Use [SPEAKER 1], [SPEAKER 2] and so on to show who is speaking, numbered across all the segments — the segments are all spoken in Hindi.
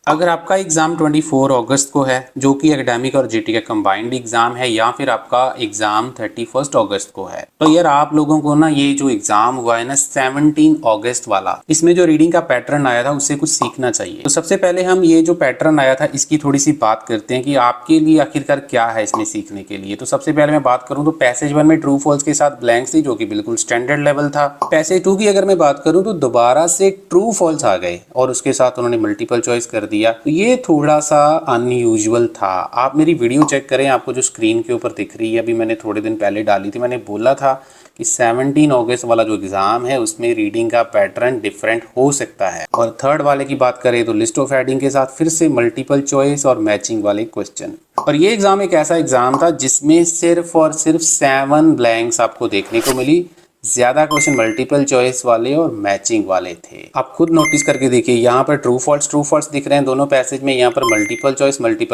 [SPEAKER 1] अगर आपका एग्ज़ाम 24 अगस्त को है जो कि एकेडमिक और जीटी का कंबाइंड एग्ज़ाम है, या फिर आपका एग्ज़ाम 31 अगस्त को है, तो यार आप लोगों को ना ये जो एग्ज़ाम हुआ है ना 17 अगस्त वाला, इसमें जो रीडिंग का पैटर्न आया था उससे कुछ सीखना चाहिए। तो सबसे पहले हम ये जो पैटर्न आया था इसकी थोड़ी सी बात करते हैं कि आपके लिए आखिरकार क्या है इसमें सीखने के लिए। तो सबसे पहले मैं बात करूँ तो पैसेज 1 में ट्रू फॉल्स के साथ ब्लैंक्स थी जो कि बिल्कुल स्टैंडर्ड लेवल था। पैसेज 2 की अगर मैं बात करूँ तो दोबारा से ट्रू फॉल्स आ गए और उसके साथ उन्होंने मल्टीपल चॉइस कर दिया, तो ये थोड़ा सा अनयूजुअल था। आप मेरी वीडियो चेक करें, आपको जो स्क्रीन के ऊपर दिख रही है अभी मैंने थोड़े दिन पहले डाली थी, मैंने बोला था कि 17 अगस्त वाला जो एग्जाम है उसमें रीडिंग का पैटर्न डिफरेंट हो सकता है। और थर्ड वाले की बात करें तो लिस्ट ऑफ हेडिंग के साथ फिर से मल्टीपल चॉइस और मैचिंग वाले क्वेश्चन। और ये एग्जाम एक ऐसा एग्जाम था जिसमें सिर्फ और सिर्फ 7 ब्लैंक्स आपको देखने को मिली, ज्यादा क्वेश्चन मल्टीपल चॉइस वाले और मैचिंग वाले थे। आप खुद नोटिस करके देखिए, यहाँ पर ट्रू फॉल्स दिख रहे हैं दोनों पैसेज में, यहाँ पर मल्टीपल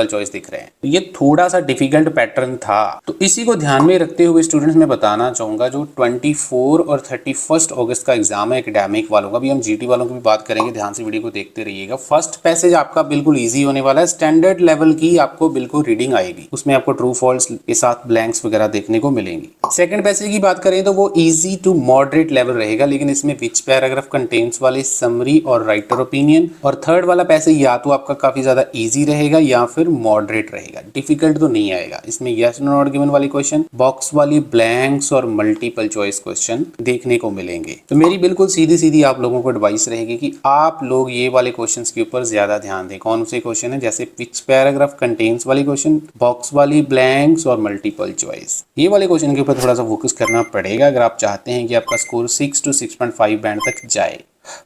[SPEAKER 1] चॉइस दिख रहे हैं। तो ये थोड़ा सा डिफिकल्ट पैटर्न था, तो इसी को ध्यान में रखते हुए स्टूडेंट्स मैं बताना चाहूंगा जो 24 और 31 अगस्त का एग्जाम है एकेडमिक वालों का, भी हम जीटी वालों की भी बात करेंगे, ध्यान से वीडियो को देखते रहिएगा। फर्स्ट पैसेज आपका बिल्कुल ईजी होने वाला है, स्टैंडर्ड लेवल की आपको बिल्कुल रीडिंग आएगी, उसमें आपको ट्रू फॉल्स के साथ ब्लैंक्स वगैरह देखने को मिलेंगी। सेकंड पैसेज की बात करें तो वो इजी टू मॉडरेट लेवल रहेगा, लेकिन इसमें विच पैराग्राफ कंटेन्स वाले समरी और राइटर ओपिनियन। और थर्ड वाला पैसेज या तो आपका काफी ज्यादा इजी रहेगा या फिर मॉडरेट रहेगा, डिफिकल्ट तो नहीं आएगा। इसमें यस नो नॉट गिवन वाली क्वेश्चन, बॉक्स वाली ब्लैंक्स और मल्टीपल चॉइस क्वेश्चन देखने को मिलेंगे। तो मेरी बिल्कुल सीधी सीधी आप लोगों को एडवाइस रहेगी कि आप लोग ये वाले क्वेश्चन के ऊपर ज्यादा ध्यान दें। कौन से क्वेश्चन है, जैसे विच पैराग्राफ कंटेन्स वाली क्वेश्चन, बॉक्स वाली ब्लैंक्स और मल्टीपल चॉइस, ये वाले क्वेश्चन के ऊपर थोड़ा सा फोकस करना पड़ेगा अगर आप चाहते हैं कि आपका स्कोर 6 to 6.5 बैंड तक जाए।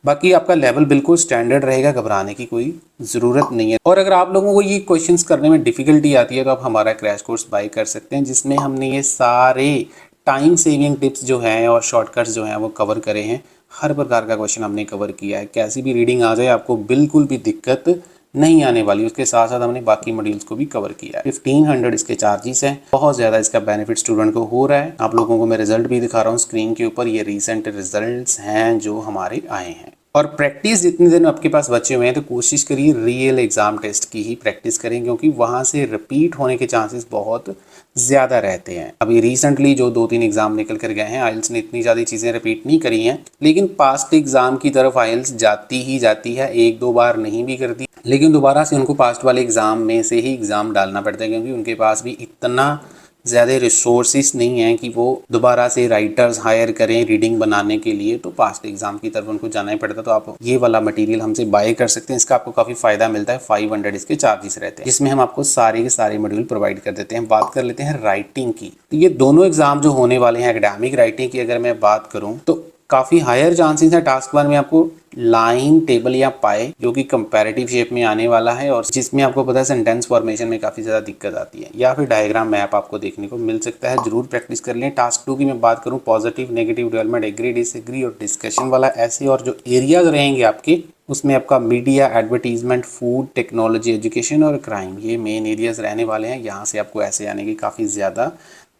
[SPEAKER 1] बाकी आपका लेवल बिल्कुल स्टैंडर्ड रहेगा, घबराने की कोई ज़रूरत नहीं है। और अगर आप लोगों को ये क्वेश्चंस करने में डिफिकल्टी आती है तो आप हमारा क्रैश कोर्स बाय कर सकते हैं, जिसमें हमने ये सारे टाइम सेविंग टिप्स जो हैं और शॉर्टकट्स जो हैं वो कवर करे हैं। हर प्रकार का क्वेश्चन हमने कवर किया है, कैसी भी रीडिंग आ जाए आपको बिल्कुल भी दिक्कत नहीं आने वाली। उसके साथ साथ हमने बाकी मॉड्यूल्स को भी कवर किया है। 1500 इसके चार्जेस हैं, बहुत ज़्यादा इसका बेनिफिट स्टूडेंट को हो रहा है। आप लोगों को मैं रिजल्ट भी दिखा रहा हूँ स्क्रीन के ऊपर, ये रिसेंट रिजल्ट्स हैं जो हमारे आए हैं। और प्रैक्टिस जितने दिन आपके पास बचे हुए हैं तो कोशिश करिए रियल एग्जाम टेस्ट की ही प्रैक्टिस करें, क्योंकि वहाँ से रिपीट होने के चांसेस बहुत ज़्यादा रहते हैं। अभी रिसेंटली जो 2-3 एग्जाम निकल कर गए हैं, आइल्स ने इतनी ज़्यादा चीज़ें रिपीट नहीं करी हैं, लेकिन पास्ट एग्जाम की तरफ आइल्स जाती ही जाती है, 1-2 बार नहीं भी करती, लेकिन दोबारा से उनको पास्ट वाले एग्ज़ाम में से ही एग्ज़ाम डालना पड़ता है, क्योंकि उनके पास भी इतना ज़्यादा रिसोर्सेज नहीं है कि वो दोबारा से राइटर्स हायर करें रीडिंग बनाने के लिए, तो पास्ट एग्जाम की तरफ उनको जाना ही पड़ता। तो आप ये वाला मटेरियल हमसे बाय कर सकते हैं, इसका आपको काफ़ी फ़ायदा मिलता है। 500 इसके चार्जेस रहते हैं, जिसमें हम आपको सारे के सारे मॉड्यूल प्रोवाइड कर देते हैं। बात कर लेते हैं राइटिंग की, तो ये दोनों एग्जाम जो होने वाले हैं एकेडमिक राइटिंग की अगर मैं बात करूँ तो काफ़ी हायर चांसेस है टास्क 1 में आपको लाइन टेबल या पाए जो कि कंपैरेटिव शेप में आने वाला है, और जिसमें आपको पता है सेंटेंस फॉर्मेशन में काफ़ी ज़्यादा दिक्कत आती है, या फिर डायग्राम मैप आपको देखने को मिल सकता है। जरूर प्रैक्टिस कर लें। टास्क 2 की मैं बात करूँ, positive negative development, agree disagree और डिस्कशन वाला, ऐसे और जो एरियाज रहेंगे आपके, उसमें आपका media, advertisement, food, technology, education और क्राइम, ये मेन एरियाज रहने वाले हैं। यहाँ से आपको ऐसे आने की काफ़ी ज़्यादा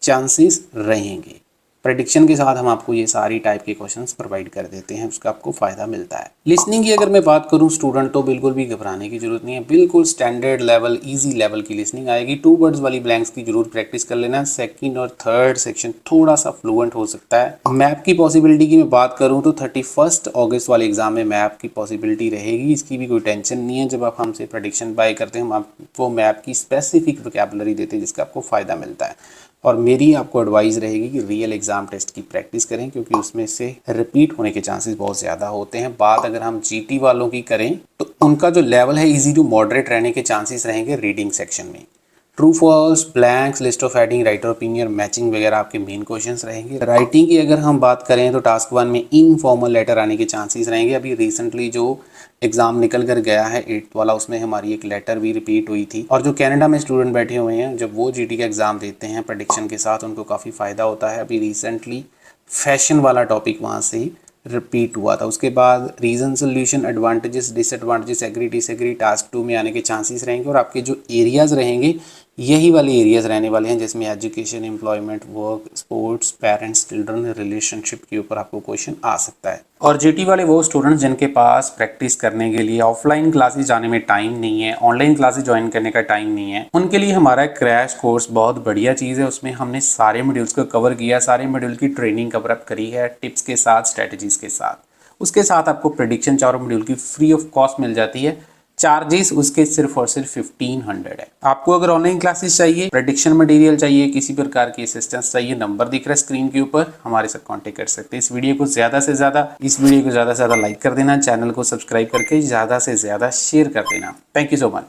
[SPEAKER 1] चांसेस रहेंगे। प्रेडिक्शन के साथ हम आपको ये सारी टाइप के क्वेश्चंस प्रोवाइड कर देते हैं, उसका आपको फायदा मिलता है। लिसनिंग की अगर मैं बात करूं स्टूडेंट, तो बिल्कुल भी घबराने की जरूरत नहीं है, बिल्कुल स्टैंडर्ड लेवल, इजी लेवल की लिसनिंग आएगी। 2 वर्ड्स वाली ब्लैंक्स की जरूर प्रैक्टिस कर लेना। सेकंड और थर्ड सेक्शन थोड़ा सा फ्लुएंट हो सकता है। मैप की पॉसिबिलिटी की मैं बात करूँ तो 31 अगस्त वाले एग्जाम में मैप की पॉसिबिलिटी रहेगी, इसकी भी कोई टेंशन नहीं है। जब आप हमसे प्रेडिक्शन बाय करते हैं हम आपको मैप की स्पेसिफिक वोकैबुलरी देते हैं, जिसका आपको फायदा मिलता है। और मेरी आपको एडवाइस रहेगी कि रियल एग्जाम टेस्ट की प्रैक्टिस करें, क्योंकि उसमें से रिपीट होने के चांसेस बहुत ज़्यादा होते हैं। बात अगर हम जीटी वालों की करें तो उनका जो लेवल है इजी टू मॉडरेट रहने के चांसेस रहेंगे रीडिंग सेक्शन में। True false, blanks, list of heading, writer opinion, matching वगैरह आपके मेन क्वेश्चंस रहेंगे। राइटिंग की अगर हम बात करें तो टास्क 1 में इनफॉर्मल लेटर आने के चांसेस रहेंगे। अभी रिसेंटली जो एग्जाम निकल कर गया है 8th वाला, उसमें हमारी एक लेटर भी रिपीट हुई थी। और जो कनाडा में स्टूडेंट बैठे हुए हैं, जब वो जीटी का एग्जाम देते हैं प्रेडिक्शन के साथ, उनको काफ़ी फ़ायदा होता है। अभी रिसेंटली फैशन वाला टॉपिक वहाँ से ही रिपीट हुआ था। उसके बाद reason, solution, advantages, disadvantages, agree disagree task 2 में आने के चांसेस रहेंगे। और आपके जो एरियाज रहेंगे यही वाले एरियाज रहने वाले हैं जिसमें education, employment, work, sports, parents, children, relationship के ऊपर आपको क्वेश्चन आ सकता है। और जीटी वाले वो स्टूडेंट्स जिनके पास प्रैक्टिस करने के लिए ऑफलाइन क्लासेस जाने में टाइम नहीं है, ऑनलाइन क्लासेस ज्वाइन करने का टाइम नहीं है, उनके लिए हमारा क्रैश कोर्स बहुत बढ़िया चीज़ है। उसमें हमने सारे मॉड्यूल्स को कवर किया, सारे मॉड्यूल की ट्रेनिंग कवर अप करी है, टिप्स के साथ, स्ट्रेटजीज के साथ। उसके साथ आपको प्रेडिक्शन चारों मॉड्यूल की फ्री ऑफ कॉस्ट मिल जाती है। चार्जेस उसके सिर्फ और सिर्फ 1500 है। आपको अगर ऑनलाइन क्लासेस चाहिए, प्रेडिक्शन मटेरियल चाहिए, किसी प्रकार की असिस्टेंस चाहिए, नंबर दिख रहा है स्क्रीन के ऊपर, हमारे साथ कांटेक्ट कर सकते हैं। इस वीडियो को ज्यादा से ज्यादा लाइक कर देना, चैनल को सब्सक्राइब करके ज्यादा से ज्यादा शेयर कर देना। Thank you so much.